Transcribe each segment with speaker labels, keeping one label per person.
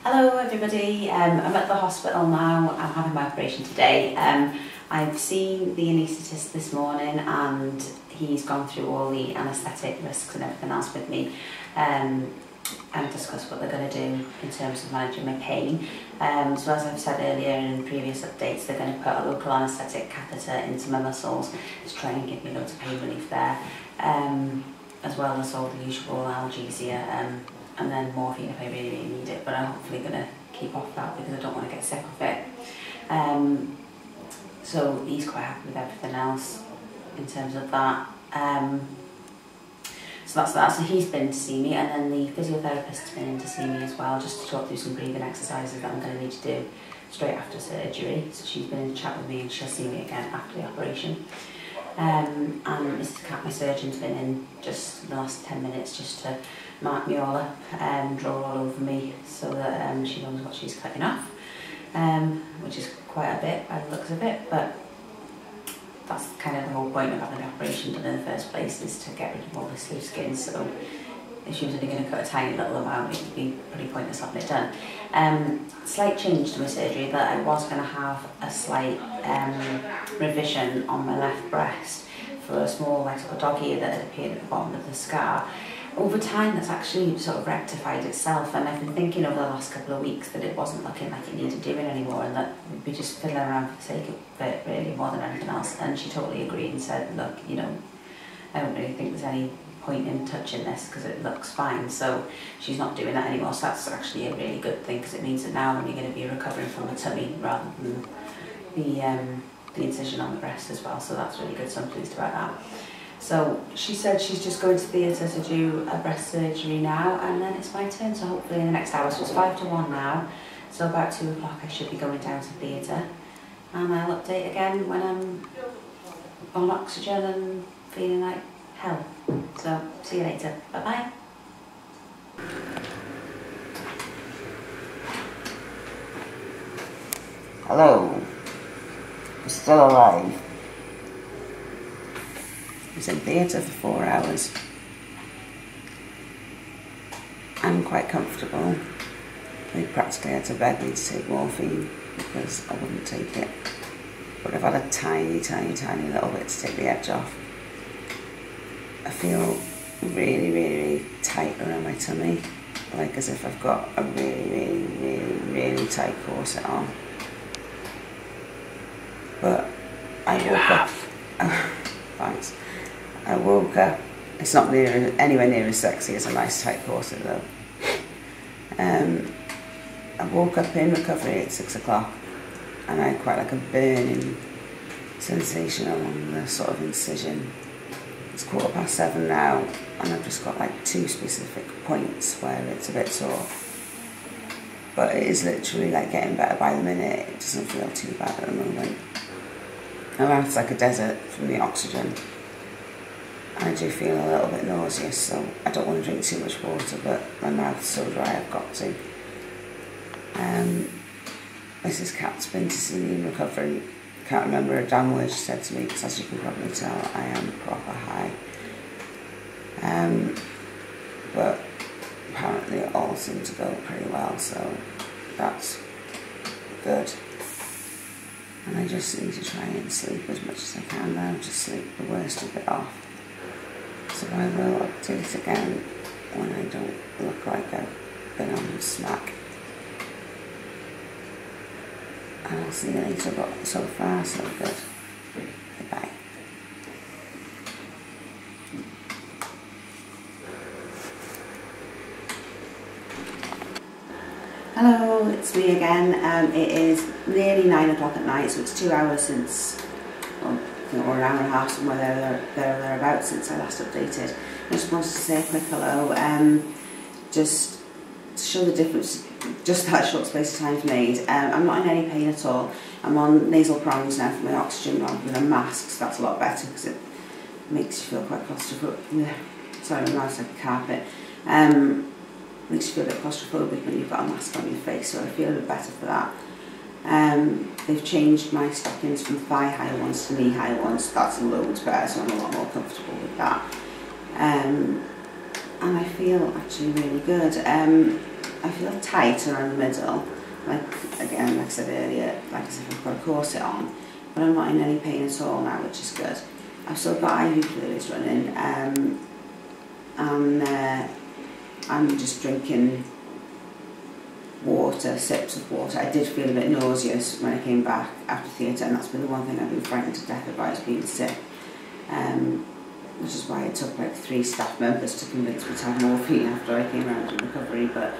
Speaker 1: Hello everybody, I'm at the hospital now. I'm having my operation today. I've seen the anaesthetist this morning and he's gone through all the anaesthetic risks and everything else with me and discussed what they're going to do in terms of managing my pain. So as I've said earlier in previous updates, they're going to put a local anaesthetic catheter into my muscles to try and give me loads of pain relief there, as well as all the usual analgesia. And then morphine if I really need it, but I'm hopefully going to keep off that because I don't want to get sick of it. So he's quite happy with everything else in terms of that. So that's that. So he's been to see me, and then the physiotherapist's been in to see me as well, just to talk through some breathing exercises that I'm going to need to do straight after surgery. So she's been in to chat with me and she'll see me again after the operation. And Mrs. Cat, my surgeon's been in just the last 10 minutes just to mark me all up and draw all over me so that she knows what she's cutting off, which is quite a bit by the looks of it, but that's kind of the whole point of having the operation done in the first place, is to get rid of all this loose skin. So if she was only going to cut a tiny little amount, it would be pretty pointless having it done. Slight change to my surgery, that I was going to have a slight revision on my left breast for a small like dog ear that had appeared at the bottom of the scar. Over time that's actually sort of rectified itself, and I've been thinking over the last couple of weeks that it wasn't looking like it needed doing anymore and that we'd be just fiddling around for the sake of it really more than anything else. And she totally agreed and said, look, you know, I don't really think there's any point in touching this because it looks fine. So she's not doing that anymore, so that's actually a really good thing, because it means that now I'm only going to be recovering from the tummy rather than the incision on the breast as well, so that's really good, so I'm pleased about that. So she said she's just going to theatre to do a breast surgery now, and then it's my turn, so hopefully in the next hour. So it's 5 to 1 now, so about 2 o'clock I should be going down to theatre, and I'll update again when I'm on oxygen and feeling like hell. So see you later, bye bye.
Speaker 2: Hello, I'm still alive.
Speaker 1: I was in theatre for 4 hours. I'm quite comfortable. They practically had to beg me to take morphine because I wouldn't take it. But I've had a tiny little bit to take the edge off. I feel really tight around my tummy, like as if I've got a really tight corset on. But I woke up. Thanks. I woke up. It's not anywhere near as sexy as a nice tight corset though. I woke up in recovery at 6 o'clock, and I had quite like a burning sensation along the sort of incision. It's 7:15 now, and I've just got like 2 specific points where it's a bit sore. But it is literally like getting better by the minute. It doesn't feel too bad at the moment. My mouth's like a desert from the oxygen. I do feel a little bit nauseous, so I don't want to drink too much water, but my mouth's so dry I've got to. Mrs. Cat's been to see me in recovery. Can't remember a damn word she said to me, because as you can probably tell, I am proper high. But apparently it all seemed to go pretty well, so that's good. And I just need to try and sleep as much as I can now, to sleep the worst of it off. So I will update again when I don't look like I've been on smack. And I'll see you later, but so far so good. Goodbye. Hello, it's me again. It is nearly 9 o'clock at night, so it's 2 hours since, or an hour and a half, somewhere thereabouts since I last updated. I just wanted to say a quick hello, just to show the difference just that short space of time's made. I'm not in any pain at all. I'm on nasal prongs now for my oxygen rather than a mask, so that's a lot better because it makes you feel quite claustrophobic. Sorry, my mouth's like a carpet. Makes you feel a bit claustrophobic when you've got a mask on your face, so I feel a bit better for that. They've changed my stockings from thigh-high ones to knee-high ones. That's loads better, so I'm a lot more comfortable with that. And I feel actually really good.
Speaker 2: I feel tight around the middle, like again, like I said earlier, like as if I've got a corset on, but I'm not in any pain at all now, which is good. I've still got IV fluids running, and I'm just drinking water, sips of water. I did feel a bit nauseous when I came back after theatre, and that's been the one thing I've been frightened to death about, is being sick. Which is why it took like 3 staff members to convince me to have morphine after I came around in recovery. But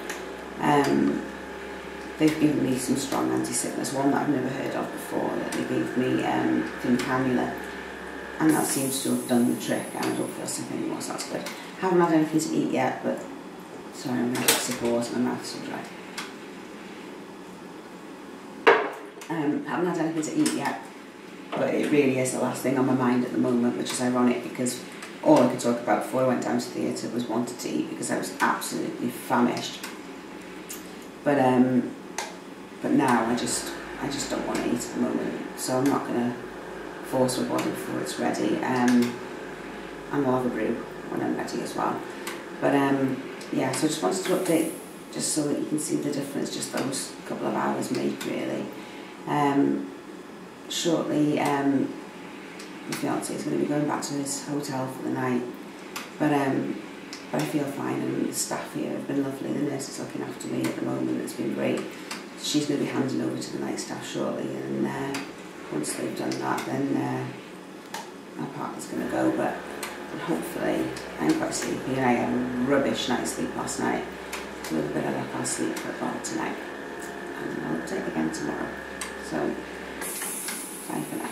Speaker 2: they've given me some strong anti-sickness, one that I've never heard of before, that they gave me through cannula, and that seems to have done the trick, and I don't feel sick anymore, so that's good. Haven't had anything to eat yet, but sorry, I'm going to have a sip of water, my mouth's so dry. Haven't had anything to eat yet, but it really is the last thing on my mind at the moment, which is ironic because all I could talk about before I went down to theatre was wanted to eat, because I was absolutely famished. But now I just don't want to eat at the moment, so I'm not going to force my body before it's ready. And we'll have a brew when I'm ready as well. But yeah, so I just wanted to update just so that you can see the difference just those couple of hours make, really. Shortly, my fiance is going to be going back to his hotel for the night, but I feel fine, and the staff here have been lovely. The nurse is looking after me at the moment. It's been great. She's going to be handing over to the night staff shortly, and once they've done that, then my partner's going to go. But hopefully, I'm quite sleepy, and I had a rubbish night's sleep last night. A little bit of luck, I'll sleep for about tonight, and I'll update again tomorrow. So, bye for now.